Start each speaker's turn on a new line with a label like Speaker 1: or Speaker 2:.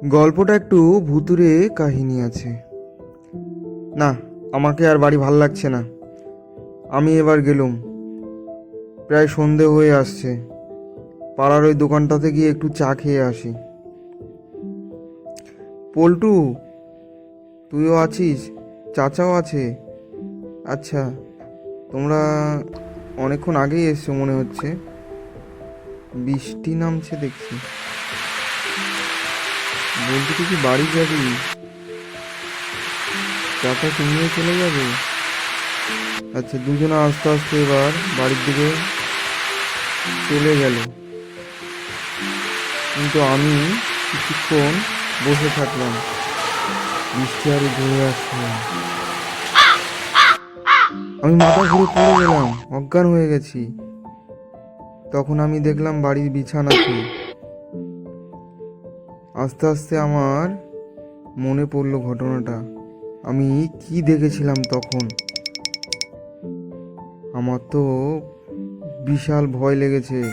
Speaker 1: গল্পটা একটু ভুতুড়ে কাহিনী আছে। না, আমাকে আর বাড়ি ভাল লাগছে না। আমি এবার গেলুম। প্রায় সন্ধে হয়ে আসছে। পাড়ার ওই দোকানটাতে গিয়ে একটু চা খেয়ে আসি। পল্টু, তুইও আছিস? চাচাও আছে? আচ্ছা, তোমরা অনেকক্ষণ আগেই এসছো মনে হচ্ছে। বৃষ্টি নামছে দেখছি। বলছি তুই কি বাড়ি যাবি? চাচা তুমিও চলে যাবে? আচ্ছা, দুজনে আস্তে আস্তে এবার বাড়ির দিকে চলে গেল। কিন্তু আমি কিছুক্ষণ বসে থাকলাম। বৃষ্টি আরো জোরে আসছে। আমি মাথা ঘুরে পড়ে গেলাম, অজ্ঞান হয়ে গেছি। তখন আমি দেখলাম বাড়ির বিছানাতে। আস্তে আস্তে আমার মনে পড়লো ঘটনাটা। আমি কি দেখেছিলাম তখন। আমার তো বিশাল ভয় লেগেছে।